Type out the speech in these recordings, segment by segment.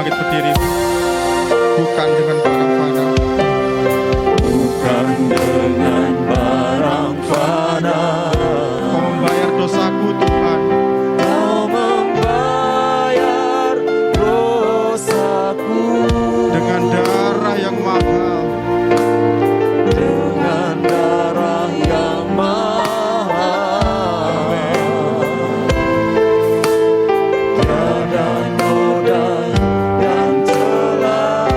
bangkit berdiri. Bukan dengan barang fana, bukan dengan barang fana. Kau membayar dosaku Tuhan, Kau membayar dosaku dengan darah yang mahal. dengan darah yang mahal. Tiada noda yang celah,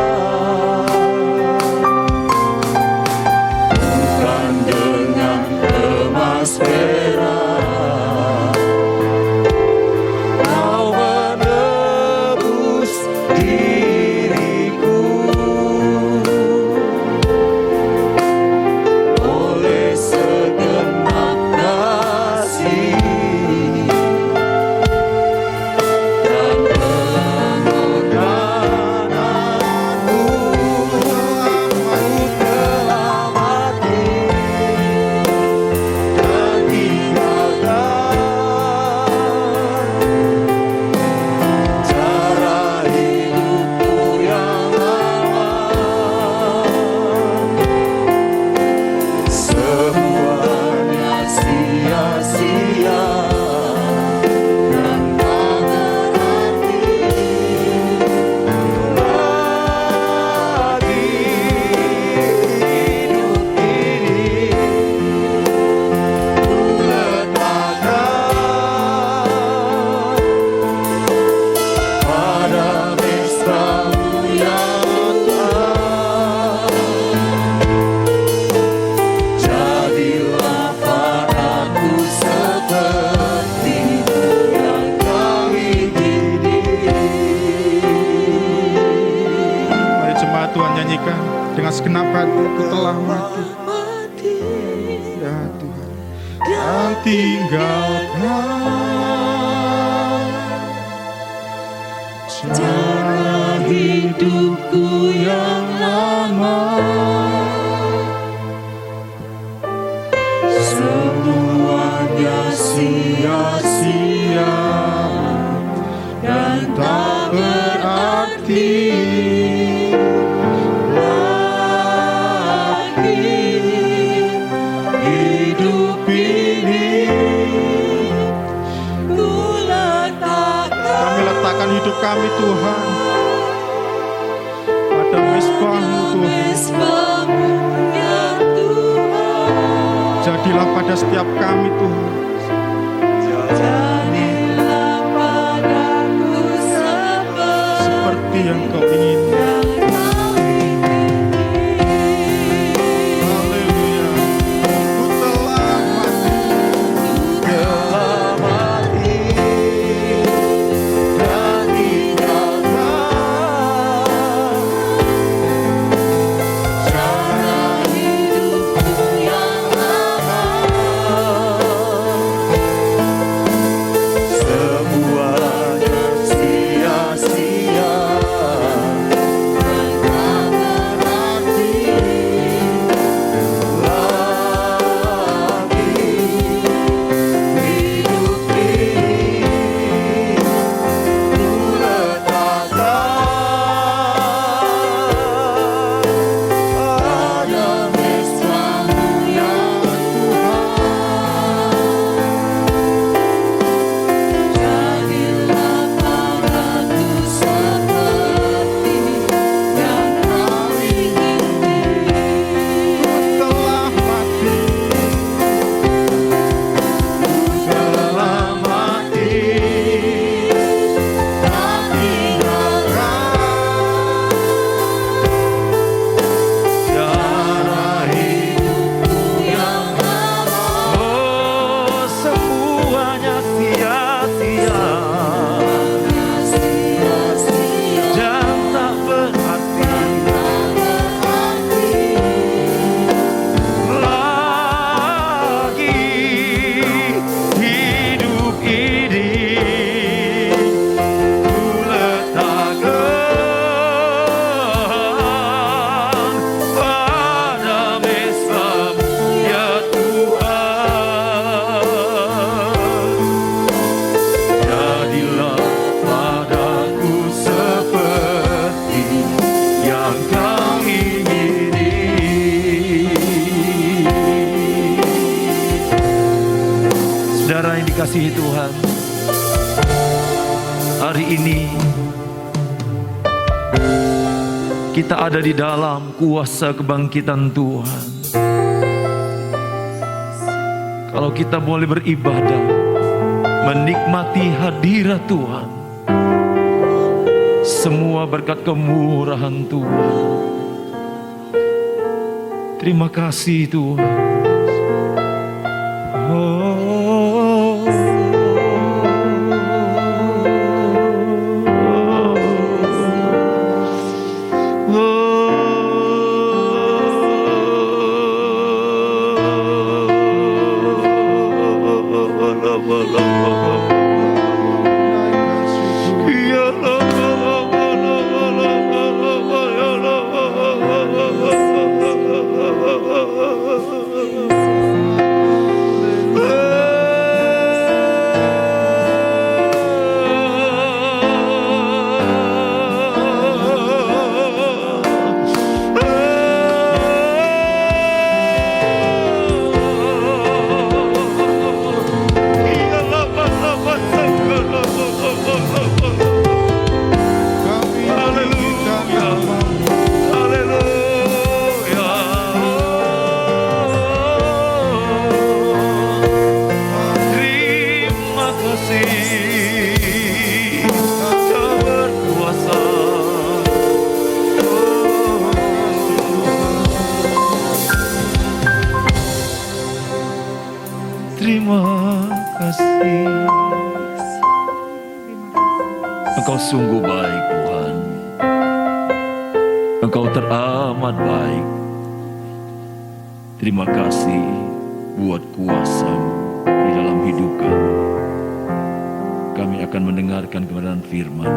bukan dengan emas perak. Kau menebus diriku oleh segenap kasih dan pengorbananmu. Aku telah mati dan tinggalkan cara hidupku yang lama. Semuanya sia-sia dan tak berarti lagi. Hidup ini ku letakkan pada pesta-Mu ya Tuhan. Jadilah padaku seperti yang Kau ingini. Mari jemaat Tuhan nyanyikan dengan segenap hati. Aku telah mati, ya Tuhan, dan tinggalkan cara hidupku yang lama. Semuanya sia-sia dan tak berarti lagi. Hidup ini ku letakkan Kami letakkan hidup kami Tuhan pada mezbah-Mu Tuhan. Mezbah-Mu ya Tuhan. Jadilah pada setiap kami Tuhan Jadilah padaku seperti yang Kau ingini. Haleluya. Ku telah mati, dan tinggalkan cara hidupku yang lama. Semuanya sia-sia Kita ada di dalam kuasa kebangkitan Tuhan. Kalau kita boleh beribadah, menikmati hadirat Tuhan, semua berkat kemurahan Tuhan. Terima kasih Tuhan. Engkau sungguh baik Tuhan. Engkau teramat baik. Terima kasih buat kuasa-Mu di dalam hidup kami. Kami akan mendengarkan kebenaran firman.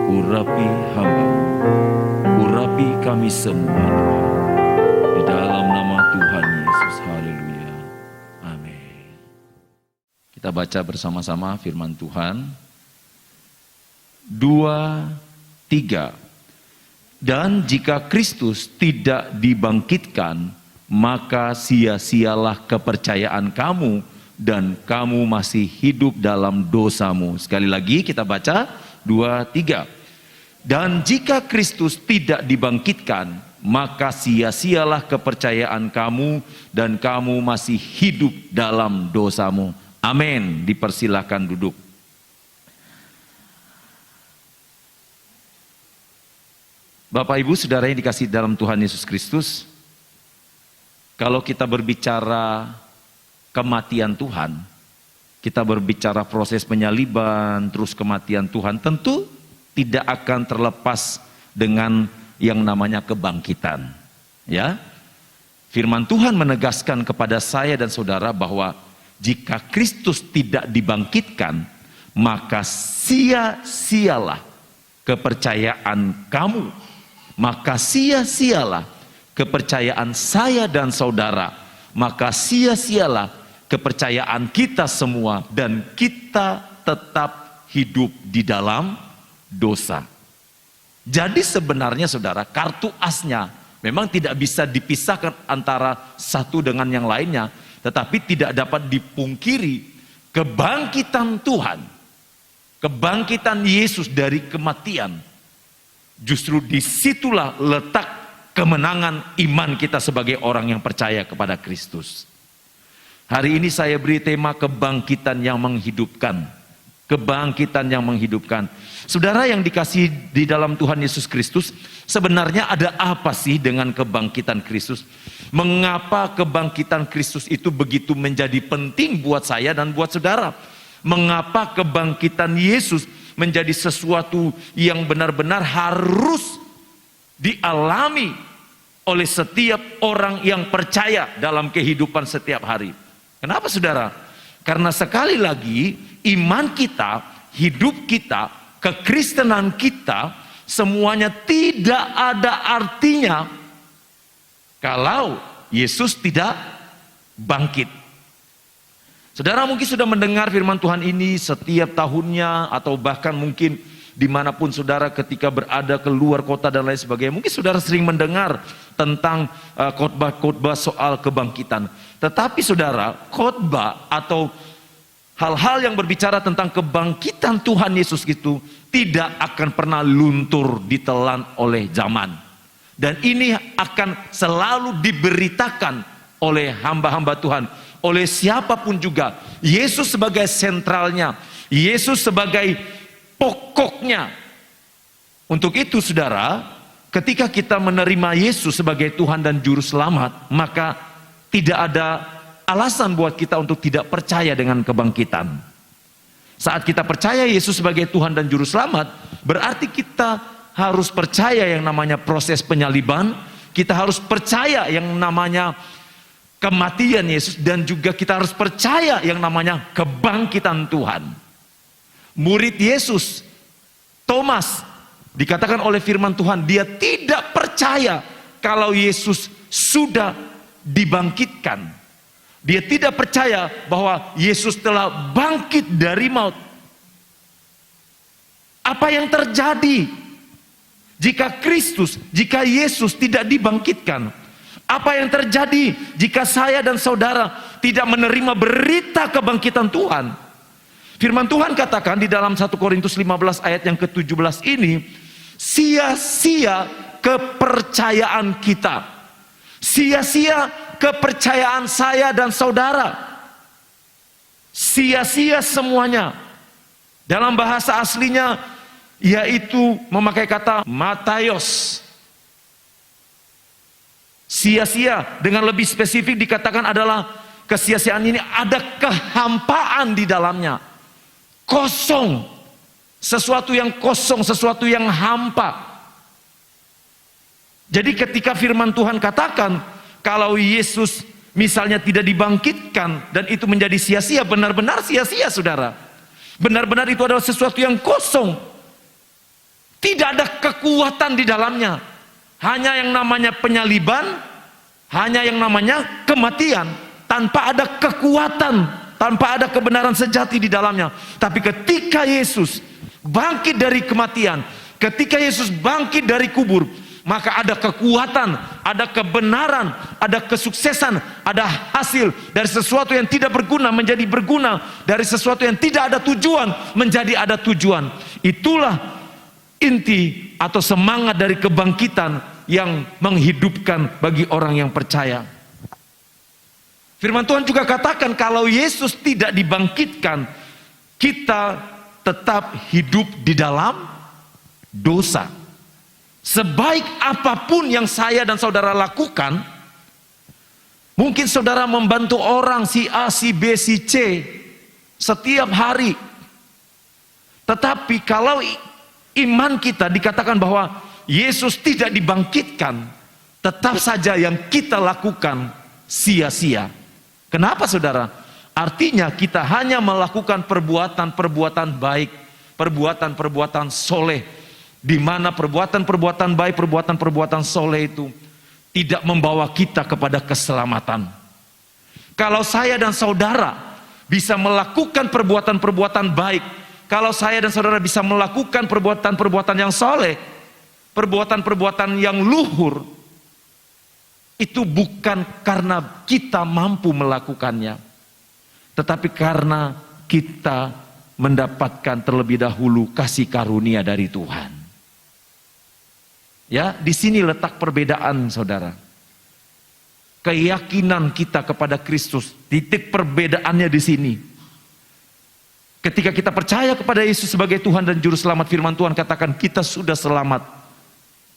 Urapi hamba-Mu, urapi kami semua Tuhan. Di dalam nama Tuhan Yesus, haleluya, amin. Kita baca bersama-sama firman Tuhan. 2:3. Dan jika Kristus tidak dibangkitkan, maka sia-sialah kepercayaan kamu dan kamu masih hidup dalam dosamu. Sekali lagi kita baca 2:3. Dan jika Kristus tidak dibangkitkan, maka sia-sialah kepercayaan kamu dan kamu masih hidup dalam dosamu. Amin. Dipersilakan duduk. Bapak Ibu Saudara yang dikasihi dalam Tuhan Yesus Kristus, kalau kita berbicara kematian Tuhan, kita berbicara proses penyaliban, terus kematian Tuhan, tentu tidak akan terlepas dengan yang namanya kebangkitan. Ya, firman Tuhan menegaskan kepada saya dan saudara bahwa jika Kristus tidak dibangkitkan, maka sia-sialah kepercayaan kamu. Maka sia-sialah kepercayaan saya dan saudara. Maka sia-sialah kepercayaan kita semua. Dan kita tetap hidup di dalam dosa. Jadi sebenarnya saudara, kartu asnya memang tidak bisa dipisahkan antara satu dengan yang lainnya. Tetapi tidak dapat dipungkiri kebangkitan Tuhan. Kebangkitan Yesus dari kematian. Justru disitulah letak kemenangan iman kita sebagai orang yang percaya kepada Kristus. Hari ini saya beri tema kebangkitan yang menghidupkan. Kebangkitan yang menghidupkan. Saudara yang dikasihi di dalam Tuhan Yesus Kristus, sebenarnya ada apa sih dengan kebangkitan Kristus? Mengapa kebangkitan Kristus itu begitu menjadi penting buat saya dan buat saudara? Mengapa kebangkitan Yesus menjadi sesuatu yang benar-benar harus dialami oleh setiap orang yang percaya dalam kehidupan setiap hari? Kenapa saudara? Karena sekali lagi iman kita, hidup kita, kekristenan kita semuanya tidak ada artinya kalau Yesus tidak bangkit. Saudara mungkin sudah mendengar firman Tuhan ini setiap tahunnya, atau bahkan mungkin dimanapun saudara ketika berada keluar kota dan lain sebagainya. Mungkin saudara sering mendengar tentang khotbah-khotbah soal kebangkitan. Tetapi saudara, khotbah atau hal-hal yang berbicara tentang kebangkitan Tuhan Yesus itu tidak akan pernah luntur ditelan oleh zaman. Dan ini akan selalu diberitakan oleh hamba-hamba Tuhan, oleh siapapun juga. Yesus sebagai sentralnya, Yesus sebagai pokoknya. Untuk itu saudara, ketika kita menerima Yesus sebagai Tuhan dan Juru Selamat, maka tidak ada alasan buat kita untuk tidak percaya dengan kebangkitan. Saat kita percaya Yesus sebagai Tuhan dan Juru Selamat, berarti kita harus percaya yang namanya proses penyaliban, kita harus percaya yang namanya kematian Yesus, dan juga kita harus percaya yang namanya kebangkitan Tuhan. Murid Yesus, Thomas, dikatakan oleh firman Tuhan, dia tidak percaya kalau Yesus sudah dibangkitkan. Dia tidak percaya bahwa Yesus telah bangkit dari maut. Apa yang terjadi jika Kristus, jika Yesus tidak dibangkitkan? Apa yang terjadi jika saya dan saudara tidak menerima berita kebangkitan Tuhan? Firman Tuhan katakan di dalam 1 Korintus 15 ayat yang ke-17 ini, sia-sia kepercayaan kita. Sia-sia kepercayaan saya dan saudara. Sia-sia semuanya. Dalam bahasa aslinya yaitu memakai kata mataios. Sia-sia, dengan lebih spesifik dikatakan adalah kesia-siaan ini ada kehampaan di dalamnya. Kosong. Sesuatu yang kosong, sesuatu yang hampa. Jadi ketika firman Tuhan katakan kalau Yesus misalnya tidak dibangkitkan dan itu menjadi sia-sia, benar-benar sia-sia saudara. Benar-benar itu adalah sesuatu yang kosong. Tidak ada kekuatan di dalamnya. Hanya yang namanya penyaliban, hanya yang namanya kematian, tanpa ada kekuatan, tanpa ada kebenaran sejati di dalamnya. Tapi ketika Yesus bangkit dari kematian, ketika Yesus bangkit dari kubur, maka ada kekuatan, ada kebenaran, ada kesuksesan, ada hasil dari sesuatu yang tidak berguna menjadi berguna, dari sesuatu yang tidak ada tujuan menjadi ada tujuan. Itulah inti atau semangat dari kebangkitan yang menghidupkan bagi orang yang percaya. Firman Tuhan juga katakan kalau Yesus tidak dibangkitkan, kita tetap hidup di dalam dosa. Sebaik apapun yang saya dan saudara lakukan, mungkin saudara membantu orang si A, si B, si C setiap hari. Tetapi kalau iman kita dikatakan bahwa Yesus tidak dibangkitkan, tetap saja yang kita lakukan sia-sia. Kenapa saudara? Artinya kita hanya melakukan perbuatan-perbuatan baik, perbuatan-perbuatan soleh, di mana perbuatan-perbuatan baik, perbuatan-perbuatan soleh itu tidak membawa kita kepada keselamatan. Kalau saya dan saudara bisa melakukan perbuatan-perbuatan baik, kalau saya dan saudara bisa melakukan perbuatan-perbuatan yang soleh, perbuatan-perbuatan yang luhur, itu bukan karena kita mampu melakukannya, tetapi karena kita mendapatkan terlebih dahulu kasih karunia dari Tuhan. Ya, di sini letak perbedaan saudara. Keyakinan kita kepada Kristus, titik perbedaannya di sini. Ketika kita percaya kepada Yesus sebagai Tuhan dan Juru Selamat, firman Tuhan katakan kita sudah selamat.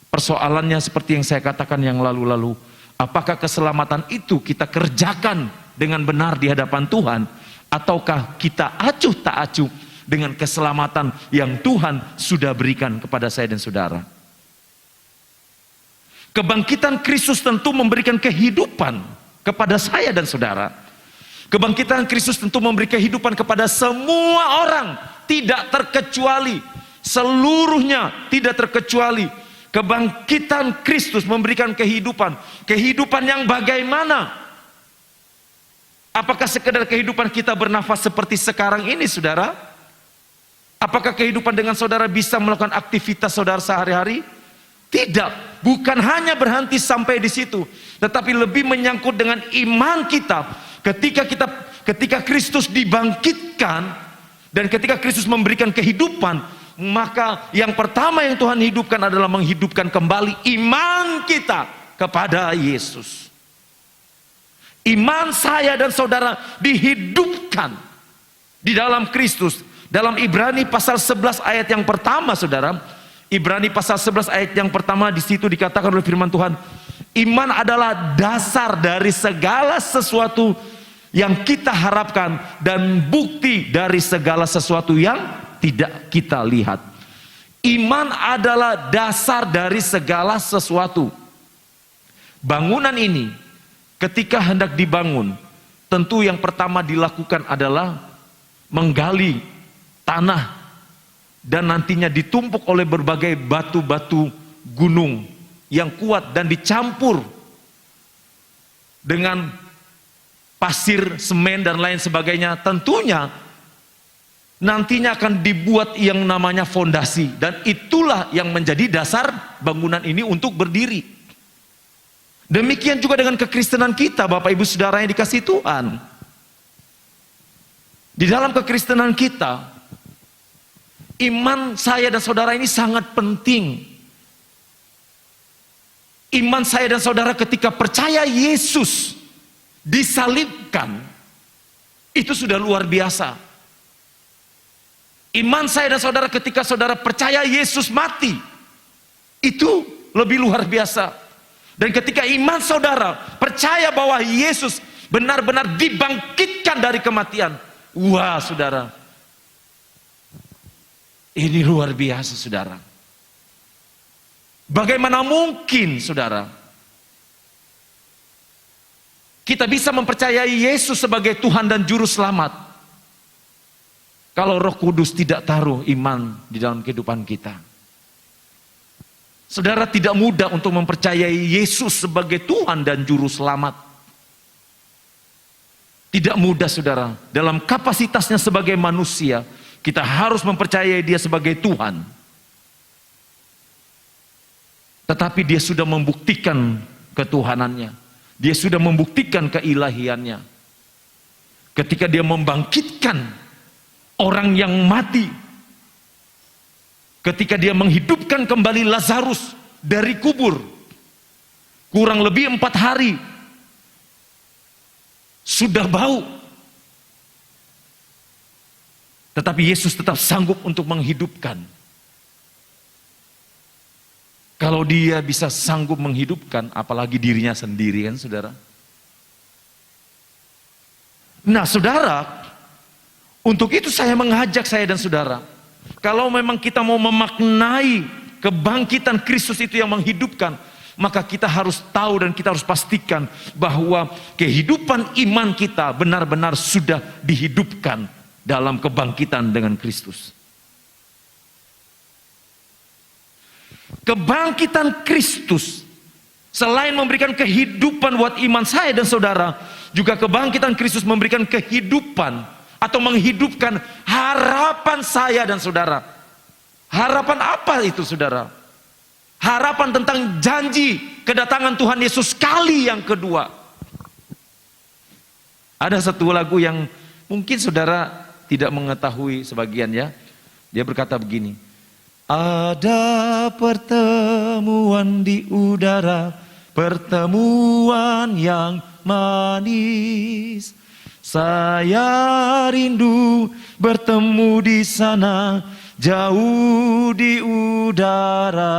Persoalannya seperti yang saya katakan yang lalu-lalu, apakah keselamatan itu kita kerjakan dengan benar di hadapan Tuhan, ataukah kita acuh tak acuh dengan keselamatan yang Tuhan sudah berikan kepada saya dan saudara. Kebangkitan Kristus tentu memberikan kehidupan kepada saya dan saudara. Kebangkitan Kristus tentu memberi kehidupan kepada semua orang, tidak terkecuali, seluruhnya tidak terkecuali. Kebangkitan Kristus memberikan kehidupan. Kehidupan yang bagaimana? Apakah sekedar kehidupan kita bernafas seperti sekarang ini saudara? Apakah kehidupan dengan saudara bisa melakukan aktivitas saudara sehari-hari? Tidak, bukan hanya berhenti sampai di situ, tetapi lebih menyangkut dengan iman kita. Ketika Kristus dibangkitkan dan ketika Kristus memberikan kehidupan, maka yang pertama yang Tuhan hidupkan adalah menghidupkan kembali iman kita kepada Yesus. Iman saya dan saudara dihidupkan di dalam Kristus. Dalam Ibrani pasal 11 ayat yang pertama, saudara, Ibrani pasal 11 ayat yang pertama, di situ dikatakan oleh firman Tuhan, iman adalah dasar dari segala sesuatu yang kita harapkan dan bukti dari segala sesuatu yang tidak kita lihat. Iman adalah dasar dari segala sesuatu. Bangunan ini ketika hendak dibangun, tentu yang pertama dilakukan adalah menggali tanah dan nantinya ditumpuk oleh berbagai batu-batu gunung yang kuat dan dicampur dengan pasir, semen dan lain sebagainya. Tentunya nantinya akan dibuat yang namanya fondasi, dan itulah yang menjadi dasar bangunan ini untuk berdiri. Demikian juga dengan kekristenan kita, Bapak Ibu Saudara yang dikasihi Tuhan. Di dalam kekristenan kita, iman saya dan saudara ini sangat penting. Iman saya dan saudara ketika percaya Yesus disalibkan, itu sudah luar biasa. Iman saya dan saudara ketika saudara percaya Yesus mati, itu lebih luar biasa. Dan ketika iman saudara percaya bahwa Yesus benar-benar dibangkitkan dari kematian, wah saudara, ini luar biasa saudara. Bagaimana mungkin saudara kita bisa mempercayai Yesus sebagai Tuhan dan Juru Selamat kalau Roh Kudus tidak taruh iman di dalam kehidupan kita? Saudara, tidak mudah untuk mempercayai Yesus sebagai Tuhan dan Juru Selamat. Tidak mudah saudara. Dalam kapasitasnya sebagai manusia, kita harus mempercayai Dia sebagai Tuhan. Tetapi Dia sudah membuktikan ketuhanannya. Dia sudah membuktikan keilahiannya. Ketika Dia membangkitkan orang yang mati, ketika Dia menghidupkan kembali Lazarus dari kubur, kurang lebih 4 hari, sudah bau. Tetapi Yesus tetap sanggup untuk menghidupkan. Kalau Dia bisa sanggup menghidupkan, apalagi dirinya sendiri kan saudara. Nah saudara, untuk itu saya mengajak saya dan saudara, kalau memang kita mau memaknai kebangkitan Kristus itu yang menghidupkan, maka kita harus tahu dan kita harus pastikan bahwa kehidupan iman kita benar-benar sudah dihidupkan dalam kebangkitan dengan Kristus. Kebangkitan Kristus selain memberikan kehidupan buat iman saya dan saudara, juga kebangkitan Kristus memberikan kehidupan atau menghidupkan harapan saya dan saudara. Harapan apa itu saudara? Harapan tentang janji kedatangan Tuhan Yesus kali yang kedua. Ada satu lagu yang mungkin saudara tidak mengetahui sebagian ya. Dia berkata begini, ada pertemuan di udara, pertemuan yang manis. Saya rindu bertemu di sana, jauh di udara.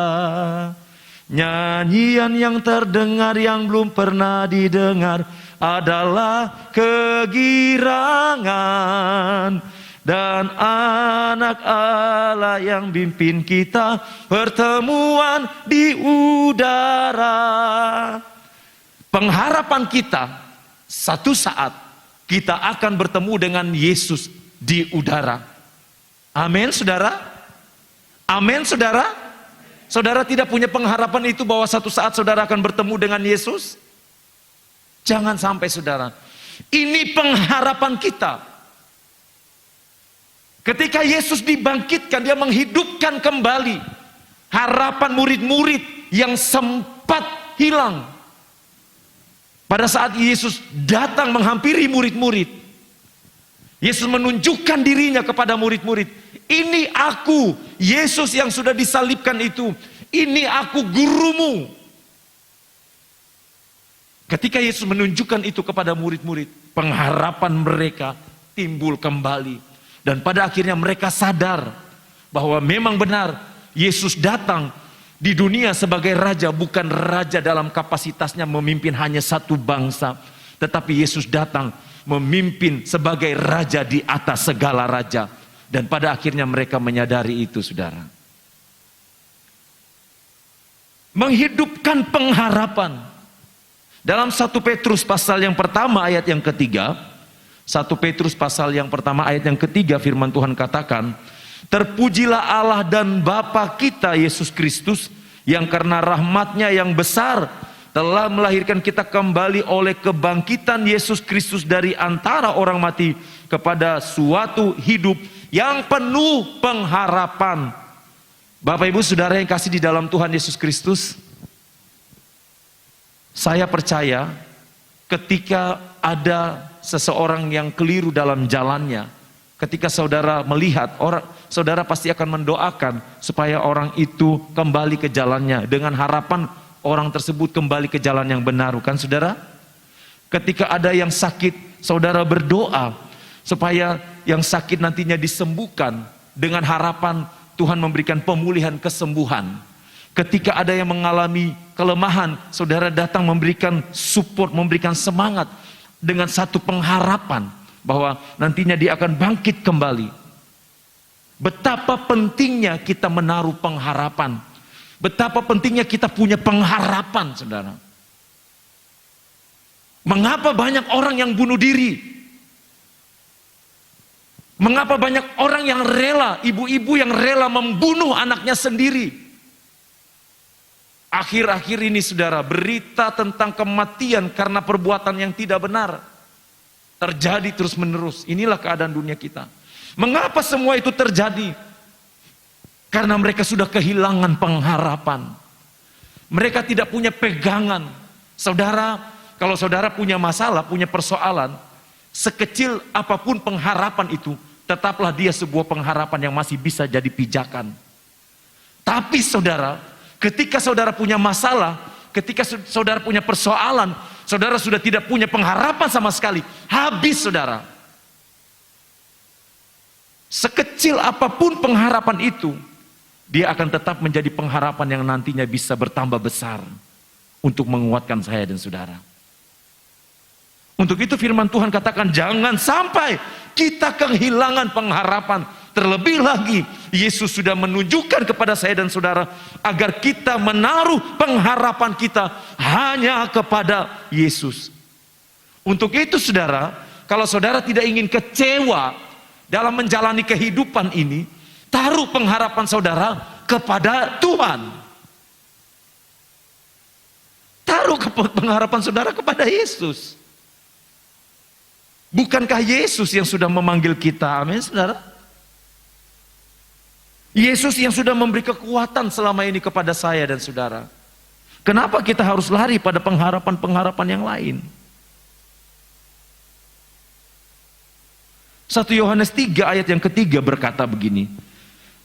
Nyanyian yang terdengar yang belum pernah didengar adalah kegirangan. Dan anak Allah yang bimbing kita, pertemuan di udara. Pengharapan kita, satu saat kita akan bertemu dengan Yesus di udara. Amin saudara? Amin saudara? Saudara tidak punya pengharapan itu bahwa satu saat saudara akan bertemu dengan Yesus? Jangan sampai saudara. Ini pengharapan kita. Ketika Yesus dibangkitkan, Dia menghidupkan kembali harapan murid-murid yang sempat hilang. Pada saat Yesus datang menghampiri murid-murid, Yesus menunjukkan dirinya kepada murid-murid. Ini aku, Yesus yang sudah disalibkan itu. Ini aku gurumu. Ketika Yesus menunjukkan itu kepada murid-murid, pengharapan mereka timbul kembali. Dan pada akhirnya mereka sadar bahwa memang benar Yesus datang di dunia sebagai raja, bukan raja dalam kapasitasnya memimpin hanya satu bangsa. Tetapi Yesus datang memimpin sebagai raja di atas segala raja. Dan pada akhirnya mereka menyadari itu, saudara. Menghidupkan pengharapan. Dalam 1 Petrus pasal yang pertama ayat yang ketiga, 1 Petrus pasal yang pertama ayat yang ketiga, firman Tuhan katakan, terpujilah Allah dan Bapa kita Yesus Kristus, yang karena rahmatnya yang besar telah melahirkan kita kembali oleh kebangkitan Yesus Kristus dari antara orang mati kepada suatu hidup yang penuh pengharapan. Bapak Ibu Saudara yang kasih di dalam Tuhan Yesus Kristus, saya percaya ketika ada seseorang yang keliru dalam jalannya, ketika saudara melihat orang, saudara pasti akan mendoakan supaya orang itu kembali ke jalannya dengan harapan orang tersebut kembali ke jalan yang benar, bukan saudara? Ketika ada yang sakit, saudara berdoa supaya yang sakit nantinya disembuhkan dengan harapan Tuhan memberikan pemulihan kesembuhan. Ketika ada yang mengalami kelemahan, saudara datang memberikan support, memberikan semangat dengan satu pengharapan bahwa nantinya dia akan bangkit kembali. Betapa pentingnya kita menaruh pengharapan. Betapa pentingnya kita punya pengharapan, saudara. Mengapa banyak orang yang bunuh diri? Mengapa banyak orang yang rela, ibu-ibu yang rela membunuh anaknya sendiri? Akhir-akhir ini, saudara, berita tentang kematian karena perbuatan yang tidak benar terjadi terus-menerus. Inilah keadaan dunia kita. Mengapa semua itu terjadi? Karena mereka sudah kehilangan pengharapan. Mereka tidak punya pegangan. Saudara, kalau saudara punya masalah, punya persoalan, sekecil apapun pengharapan itu, tetaplah dia sebuah pengharapan yang masih bisa jadi pijakan. Tapi saudara, ketika saudara punya masalah, ketika saudara punya persoalan, saudara sudah tidak punya pengharapan sama sekali. Habis, saudara. Sekecil apapun pengharapan itu, dia akan tetap menjadi pengharapan yang nantinya bisa bertambah besar untuk menguatkan saya dan saudara. Untuk itu firman Tuhan katakan, jangan sampai kita kehilangan pengharapan. Terlebih lagi, Yesus sudah menunjukkan kepada saya dan saudara agar kita menaruh pengharapan kita hanya kepada Yesus. Untuk itu, saudara, kalau saudara tidak ingin kecewa dalam menjalani kehidupan ini, taruh pengharapan saudara kepada Tuhan. Taruh pengharapan saudara kepada Yesus. Bukankah Yesus yang sudah memanggil kita? Amin, saudara. Yesus yang sudah memberi kekuatan selama ini kepada saya dan saudara. Kenapa kita harus lari pada pengharapan-pengharapan yang lain? 1 Yohanes 3 ayat yang ketiga berkata begini.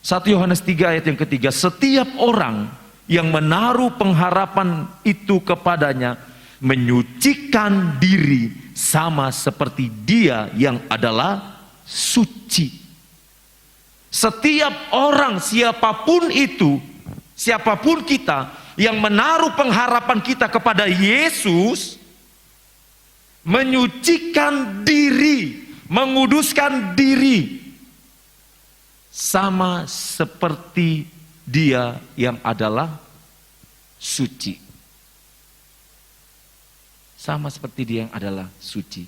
1 Yohanes 3 ayat yang ketiga, setiap orang yang menaruh pengharapan itu kepadanya menyucikan diri sama seperti dia yang adalah suci. Setiap orang, siapapun itu, siapapun kita yang menaruh pengharapan kita kepada Yesus, menyucikan diri, menguduskan diri sama seperti dia yang adalah suci. Sama seperti dia yang adalah suci.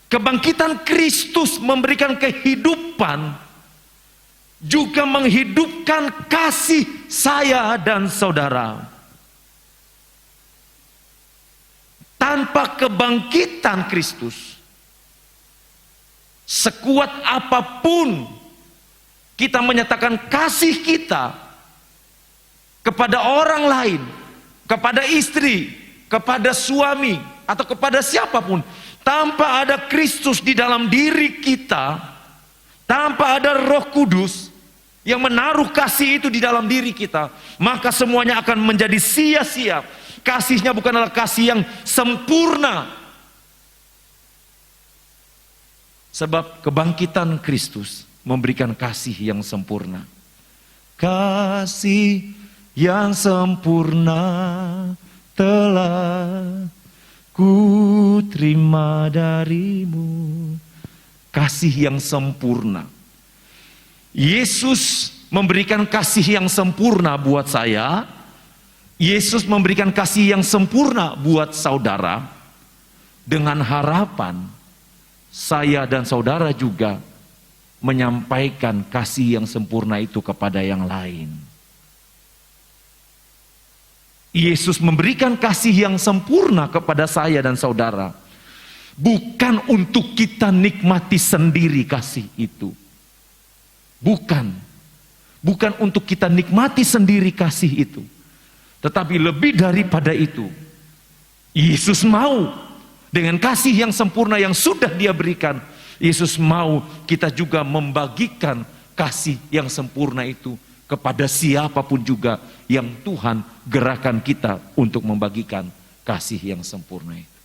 Kebangkitan Kristus memberikan kehidupan, juga menghidupkan kasih saya dan saudara. Tanpa kebangkitan Kristus, sekuat apapun kita menyatakan kasih kita kepada orang lain, kepada istri, kepada suami, atau kepada siapapun, tanpa ada Kristus di dalam diri kita, tanpa ada Roh Kudus yang menaruh kasih itu di dalam diri kita, maka semuanya akan menjadi sia-sia. Kasihnya bukanlah kasih yang sempurna. Sebab kebangkitan Kristus memberikan kasih yang sempurna. Kasih yang sempurna telah ku terima darimu. Kasih yang sempurna. Yesus memberikan kasih yang sempurna buat saya. Yesus memberikan kasih yang sempurna buat saudara. Dengan harapan saya dan saudara juga menyampaikan kasih yang sempurna itu kepada yang lain. Yesus memberikan kasih yang sempurna kepada saya dan saudara. Bukan untuk kita nikmati sendiri kasih itu. Bukan untuk kita nikmati sendiri kasih itu. Tetapi lebih daripada itu, Yesus mau dengan kasih yang sempurna yang sudah Dia berikan, Yesus mau kita juga membagikan kasih yang sempurna itu kepada siapapun juga yang Tuhan gerakan kita untuk membagikan kasih yang sempurna itu.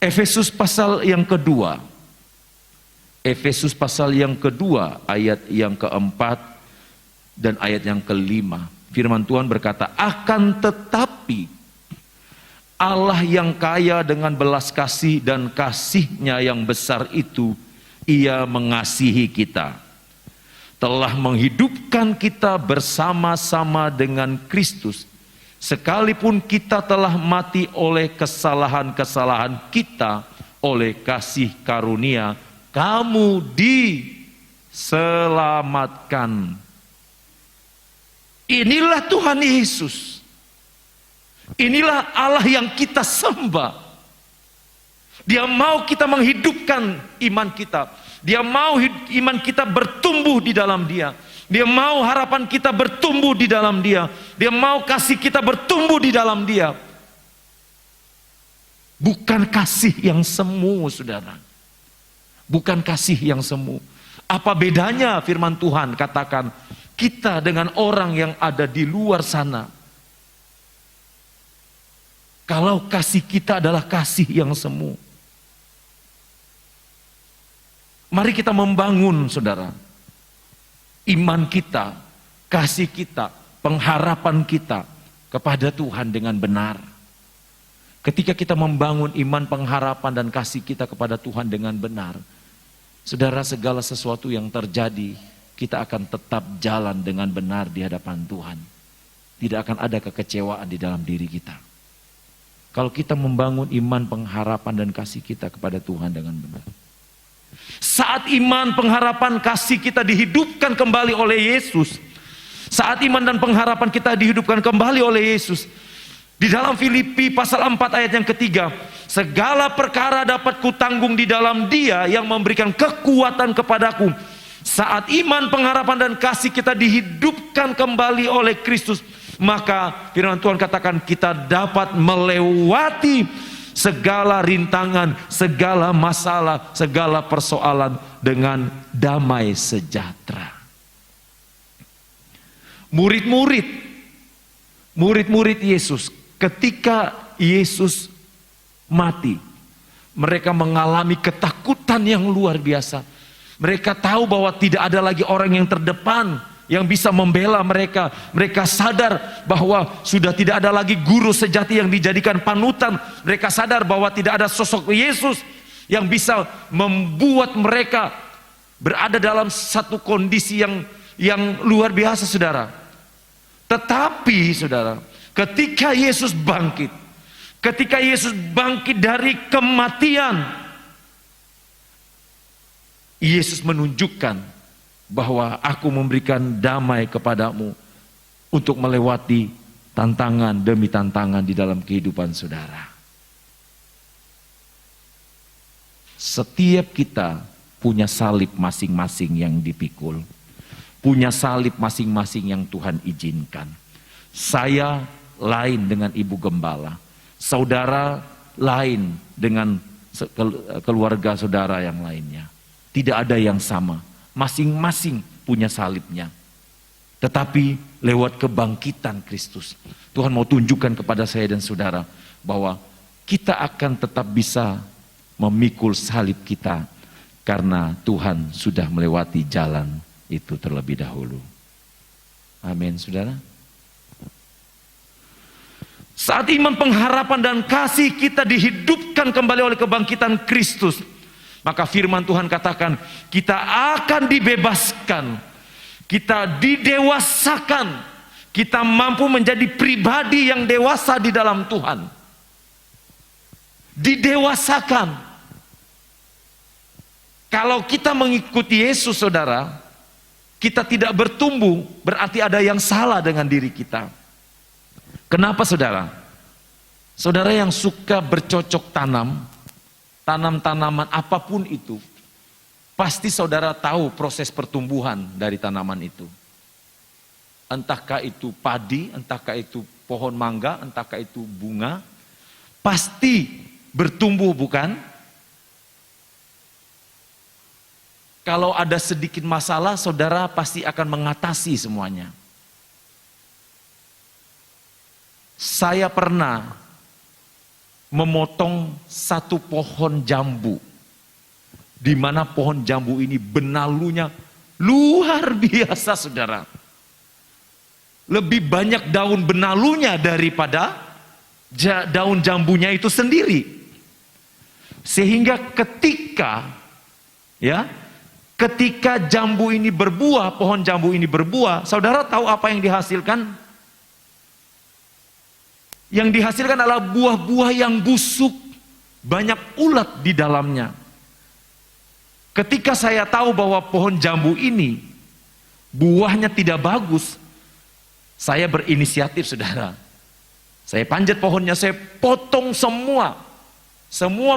Efesus pasal yang kedua. Efesus pasal yang kedua ayat yang keempat dan ayat yang kelima. Firman Tuhan berkata, akan tetapi Allah yang kaya dengan belas kasih dan kasih-Nya yang besar itu, Ia mengasihi kita. Telah menghidupkan kita bersama-sama dengan Kristus. Sekalipun kita telah mati oleh kesalahan-kesalahan kita, oleh kasih karunia, kamu diselamatkan. Inilah Tuhan Yesus. Inilah Allah yang kita sembah. Dia mau kita menghidupkan iman kita. Dia mau iman kita bertumbuh di dalam Dia. Dia mau harapan kita bertumbuh di dalam Dia. Dia mau kasih kita bertumbuh di dalam Dia. Bukan kasih yang semu, saudara. Bukan kasih yang semu. Apa bedanya firman Tuhan katakan kita dengan orang yang ada di luar sana? Kalau kasih kita adalah kasih yang semu. Mari kita membangun, saudara, iman kita, kasih kita, pengharapan kita kepada Tuhan dengan benar. Ketika kita membangun iman, pengharapan, dan kasih kita kepada Tuhan dengan benar, saudara, segala sesuatu yang terjadi, kita akan tetap jalan dengan benar di hadapan Tuhan. Tidak akan ada kekecewaan di dalam diri kita. Kalau kita membangun iman, pengharapan, dan kasih kita kepada Tuhan dengan benar. Saat iman, pengharapan, kasih kita dihidupkan kembali oleh Yesus. Saat iman dan pengharapan kita dihidupkan kembali oleh Yesus. Di dalam Filipi pasal 4 ayat yang ketiga, segala perkara dapat kutanggung di dalam Dia yang memberikan kekuatan kepadaku. Saat iman, pengharapan, dan kasih kita dihidupkan kembali oleh Kristus, maka firman Tuhan katakan kita dapat melewati segala rintangan, segala masalah, segala persoalan dengan damai sejahtera. Murid-murid Yesus, ketika Yesus mati, mereka mengalami ketakutan yang luar biasa. Mereka tahu bahwa tidak ada lagi orang yang terdepan yang bisa membela mereka. Mereka sadar bahwa sudah tidak ada lagi guru sejati yang dijadikan panutan. Mereka sadar bahwa tidak ada sosok Yesus yang bisa membuat mereka berada dalam satu kondisi yang luar biasa, saudara. Tetapi, saudara, ketika Yesus bangkit dari kematian, Yesus menunjukkan bahwa aku memberikan damai kepadamu untuk melewati tantangan demi tantangan di dalam kehidupan saudara. Setiap kita punya salib masing-masing yang dipikul. Punya salib masing-masing yang Tuhan izinkan. Saya lain dengan Ibu Gembala. saudara lain dengan keluarga saudara yang lainnya. Tidak ada yang sama. Masing-masing punya salibnya. Tetapi lewat kebangkitan Kristus, Tuhan mau tunjukkan kepada saya dan saudara bahwa kita akan tetap bisa memikul salib kita karena Tuhan sudah melewati jalan itu terlebih dahulu. Amin, saudara. Saat iman, pengharapan, dan kasih kita dihidupkan kembali oleh kebangkitan Kristus, maka firman Tuhan katakan, kita akan dibebaskan, kita didewasakan, kita mampu menjadi pribadi yang dewasa di dalam Tuhan. Didewasakan. Kalau kita mengikuti Yesus, saudara, kita tidak bertumbuh, berarti ada yang salah dengan diri kita. Kenapa, saudara? Saudara yang suka bercocok tanam, tanam-tanaman apapun itu, pasti saudara tahu proses pertumbuhan dari tanaman itu. Entahkah itu padi, entahkah itu pohon mangga, entahkah itu bunga, pasti bertumbuh, bukan? Kalau ada sedikit masalah, saudara pasti akan mengatasi semuanya. Saya pernah memotong satu pohon jambu, di mana pohon jambu ini benalunya luar biasa, saudara. Lebih banyak daun benalunya daripada daun jambunya itu sendiri. Sehingga ketika jambu ini berbuah, pohon jambu ini berbuah, saudara tahu apa yang dihasilkan? Yang dihasilkan adalah buah-buah yang busuk, banyak ulat di dalamnya. Ketika saya tahu bahwa pohon jambu ini buahnya tidak bagus, saya berinisiatif, saudara. Saya panjat pohonnya, saya potong semua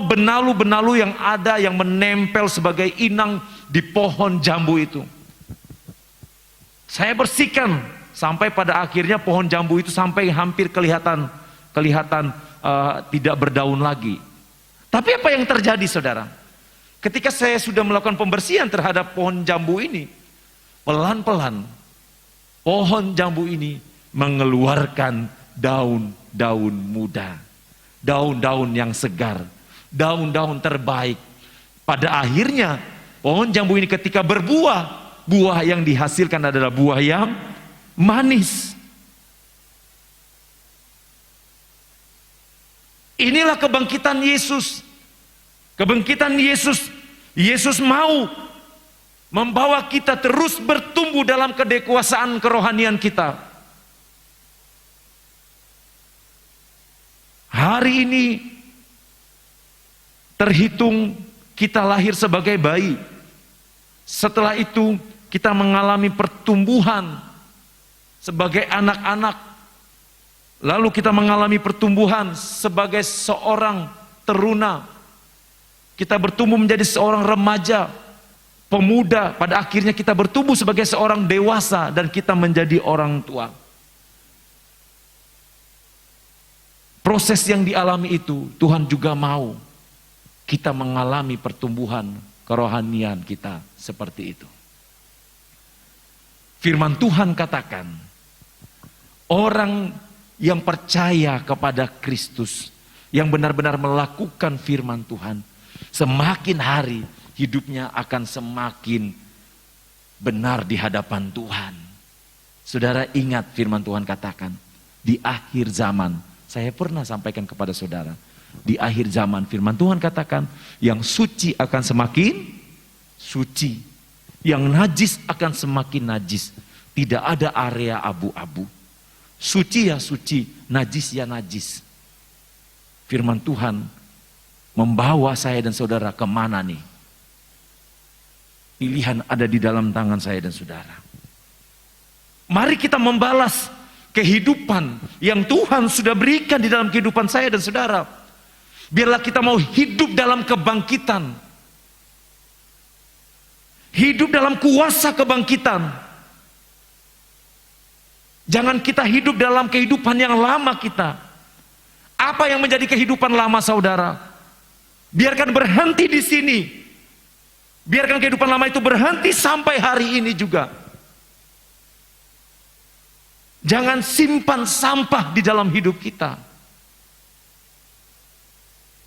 benalu-benalu yang ada yang menempel sebagai inang di pohon jambu itu. Saya bersihkan sampai pada akhirnya pohon jambu itu sampai hampir kelihatan tidak berdaun lagi. Tapi apa yang terjadi, saudara? Ketika saya sudah melakukan pembersihan terhadap pohon jambu ini, pelan-pelan pohon jambu ini mengeluarkan daun-daun muda, daun-daun yang segar, daun-daun terbaik. Pada akhirnya pohon jambu ini ketika berbuah, buah yang dihasilkan adalah buah yang manis. Inilah kebangkitan Yesus. Kebangkitan Yesus. Yesus mau membawa kita terus bertumbuh dalam kedewasaan kerohanian kita. Hari ini terhitung kita lahir sebagai bayi. Setelah itu kita mengalami pertumbuhan sebagai anak-anak. Lalu kita mengalami pertumbuhan sebagai seorang teruna. Kita bertumbuh menjadi seorang remaja, pemuda. Pada akhirnya kita bertumbuh sebagai seorang dewasa dan kita menjadi orang tua. Proses yang dialami itu, Tuhan juga mau kita mengalami pertumbuhan kerohanian kita seperti itu. Firman Tuhan katakan, orang yang percaya kepada Kristus, yang benar-benar melakukan firman Tuhan, semakin hari hidupnya akan semakin benar di hadapan Tuhan. Saudara ingat firman Tuhan katakan, di akhir zaman, saya pernah sampaikan kepada saudara, di akhir zaman firman Tuhan katakan, yang suci akan semakin suci, yang najis akan semakin najis. Tidak ada area abu-abu. Suci ya suci, najis ya najis. Firman Tuhan membawa saya dan saudara kemana nih? Pilihan ada di dalam tangan saya dan saudara. Mari kita membalas kehidupan yang Tuhan sudah berikan di dalam kehidupan saya dan saudara. Biarlah kita mau hidup dalam kebangkitan. Hidup dalam kuasa kebangkitan. Jangan kita hidup dalam kehidupan yang lama kita. Apa yang menjadi kehidupan lama saudara? Biarkan berhenti di sini. Biarkan kehidupan lama itu berhenti sampai hari ini juga. Jangan simpan sampah di dalam hidup kita.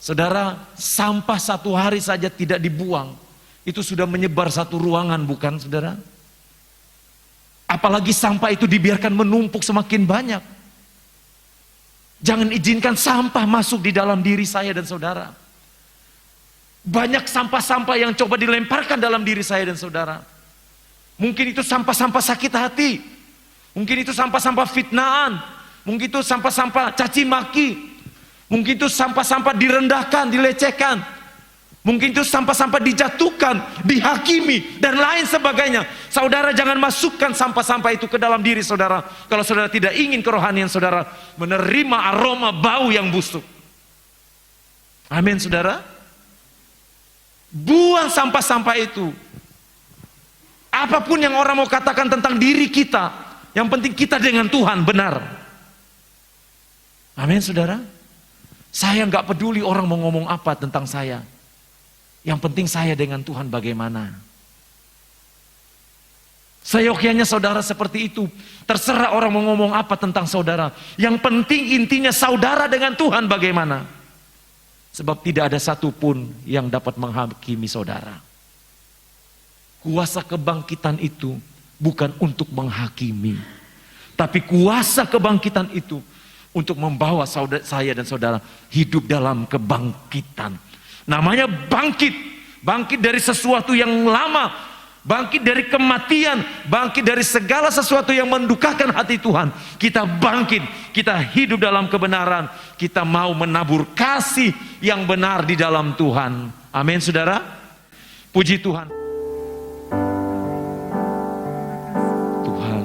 Saudara, sampah satu hari saja tidak dibuang, itu sudah menyebar satu ruangan, bukan saudara? Apalagi sampah itu dibiarkan menumpuk semakin banyak. Jangan izinkan sampah masuk di dalam diri saya dan saudara. Banyak sampah-sampah yang coba dilemparkan dalam diri saya dan saudara. Mungkin itu sampah-sampah sakit hati. Mungkin itu sampah-sampah fitnaan. Mungkin itu sampah-sampah caci maki. Mungkin itu sampah-sampah direndahkan, dilecehkan. Mungkin itu sampah-sampah dijatuhkan, dihakimi, dan lain sebagainya. Saudara jangan masukkan sampah-sampah itu ke dalam diri saudara. Kalau saudara tidak ingin kerohanian saudara menerima aroma bau yang busuk. Amin saudara. Buang sampah-sampah itu. Apapun yang orang mau katakan tentang diri kita, yang penting kita dengan Tuhan benar. Amin saudara. Saya nggak peduli orang mau ngomong apa tentang saya. Yang penting saya dengan Tuhan bagaimana. Seyogyanya saudara seperti itu. Terserah orang mau ngomong apa tentang saudara. Yang penting intinya saudara dengan Tuhan bagaimana. Sebab tidak ada satupun yang dapat menghakimi saudara. Kuasa kebangkitan itu bukan untuk menghakimi. Tapi kuasa kebangkitan itu untuk membawa saya dan saudara hidup dalam kebangkitan. Namanya bangkit. Bangkit dari sesuatu yang lama. Bangkit dari kematian. Bangkit dari segala sesuatu yang mendukakan hati Tuhan. Kita bangkit. Kita hidup dalam kebenaran. Kita mau menabur kasih yang benar di dalam Tuhan. Amin saudara. Puji Tuhan. Tuhan,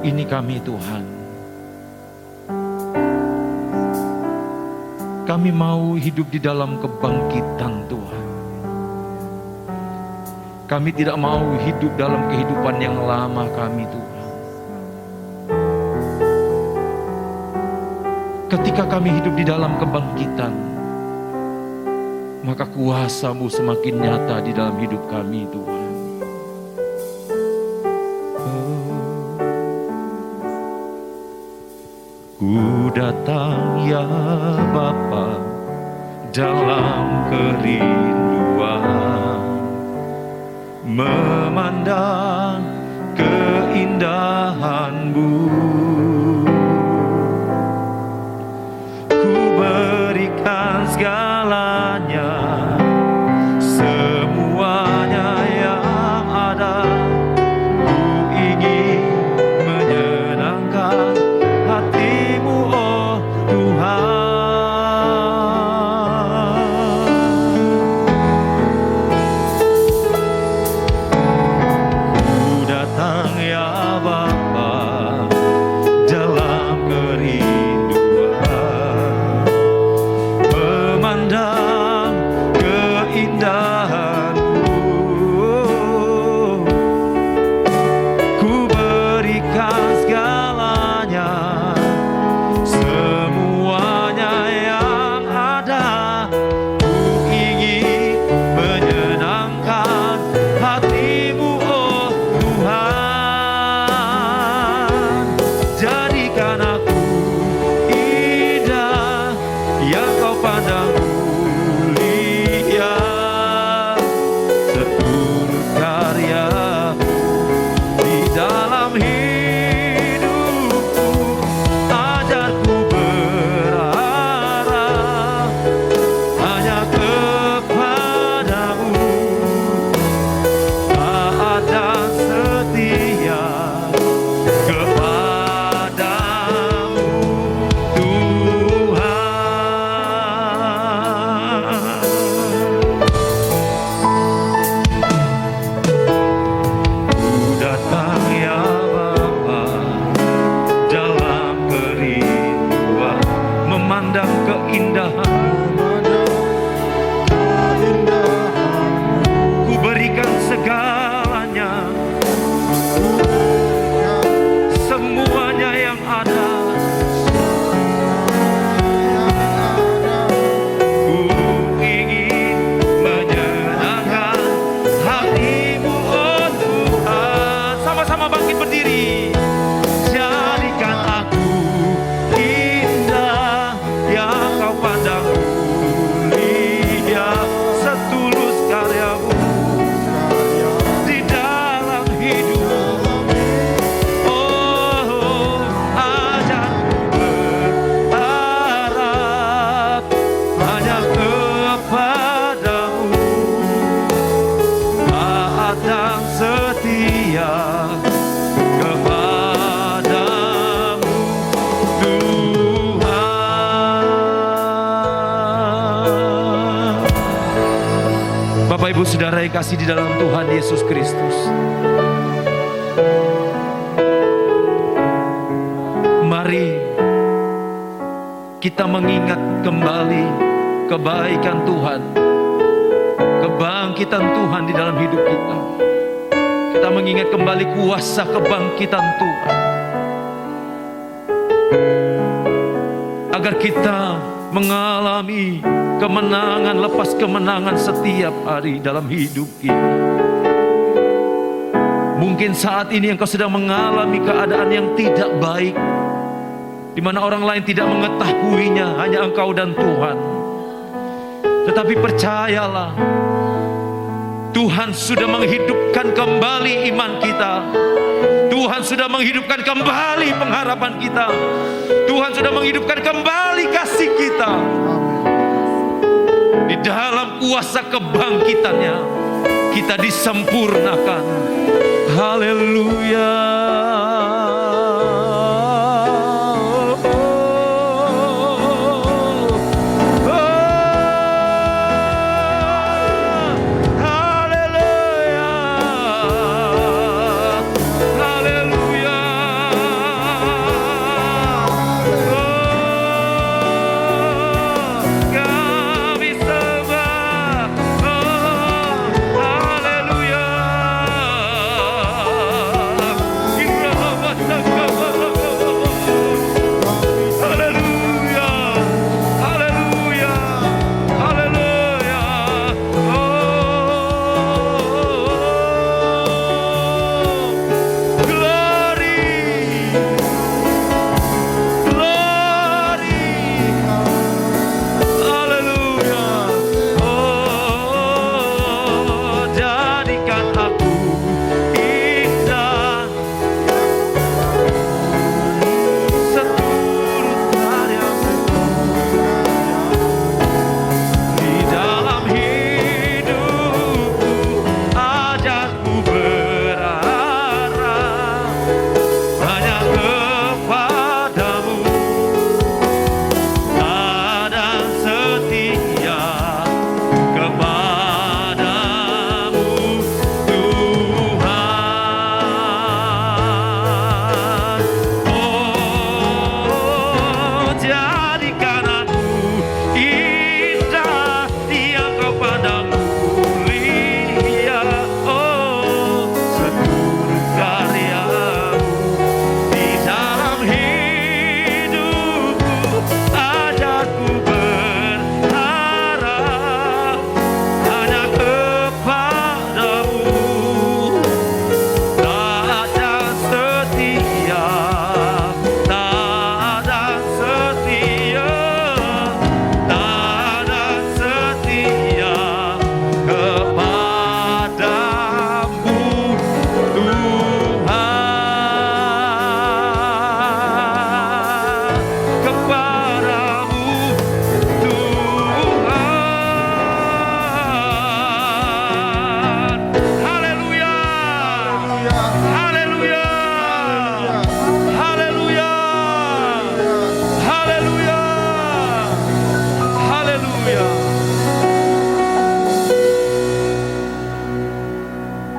ini kami Tuhan. Kami mau hidup di dalam kebangkitan Tuhan. Kami tidak mau hidup dalam kehidupan yang lama kami Tuhan. Ketika kami hidup di dalam kebangkitan, maka kuasa-Mu semakin nyata di dalam hidup kami Tuhan. Ku datang ya Bapa dalam kerinduan, memandang keindahan-Mu. Ku berikan segalanya, semuanya yang ada. Ku ingin menyenangkan hati-Mu, oh Tuhan. Ku datang ya Bapa dikasih di dalam Tuhan Yesus Kristus, mari kita mengingat kembali kebaikan Tuhan, kebangkitan Tuhan di dalam hidup kita. Kita mengingat kembali kuasa kebangkitan Tuhan, agar kita mengalami kemenangan lepas kemenangan setiap hari dalam hidup ini. Mungkin saat ini engkau sedang mengalami keadaan yang tidak baik, di mana orang lain tidak mengetahuinya, hanya engkau dan Tuhan. Tetapi percayalah, Tuhan sudah menghidupkan kembali iman kita. Tuhan sudah menghidupkan kembali pengharapan kita. Tuhan sudah menghidupkan kembali kasih kita. Di dalam kuasa kebangkitannya, kita disempurnakan. Haleluya.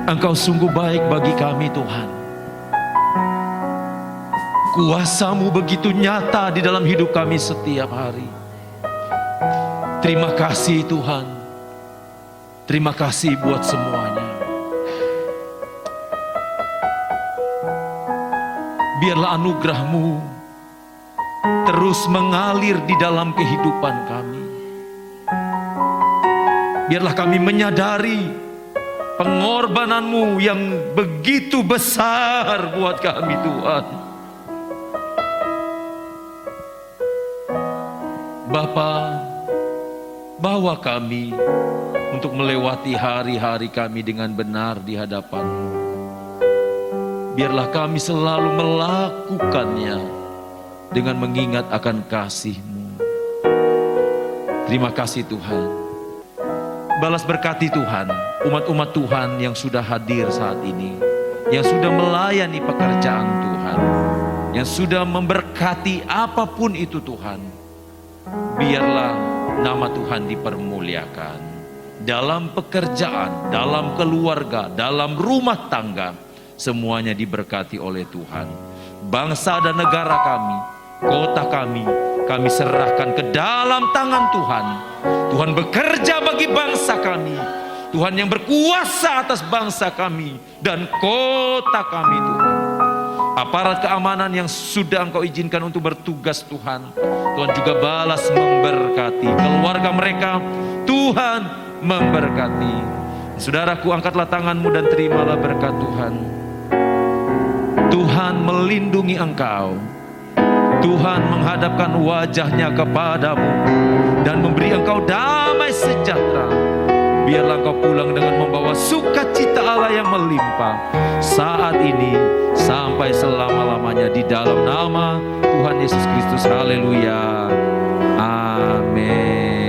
Engkau sungguh baik bagi kami Tuhan. Kuasa-Mu begitu nyata di dalam hidup kami setiap hari. Terima kasih Tuhan. Terima kasih buat semuanya. Biarlah anugerah-Mu terus mengalir di dalam kehidupan kami. Biarlah kami menyadari pengorbanan-Mu yang begitu besar buat kami Tuhan. Bapa, bawa kami untuk melewati hari-hari kami dengan benar di hadapan-Mu. Biarlah kami selalu melakukannya dengan mengingat akan kasih-Mu. Terima kasih Tuhan. Balas berkati Tuhan umat-umat Tuhan yang sudah hadir saat ini, yang sudah melayani pekerjaan Tuhan, yang sudah memberkati apapun itu Tuhan. Biarlah nama Tuhan dipermuliakan. dalam pekerjaan, dalam keluarga, dalam rumah tangga, semuanya diberkati oleh Tuhan. Bangsa dan negara kami, kota kami serahkan ke dalam tangan Tuhan. Tuhan bekerja bagi bangsa kami. Tuhan yang berkuasa atas bangsa kami dan kota kami, Tuhan. Aparat keamanan yang sudah Engkau izinkan untuk bertugas, Tuhan, Tuhan juga balas memberkati. Keluarga mereka, Tuhan memberkati. Saudaraku, angkatlah tanganmu dan terimalah berkat Tuhan. Tuhan melindungi engkau. Tuhan menghadapkan wajahnya kepadamu dan memberi engkau damai sejahtera. Biarlah engkau pulang dengan membawa sukacita Allah yang melimpah saat ini sampai selama-lamanya di dalam nama Tuhan Yesus Kristus. Haleluya. Amin.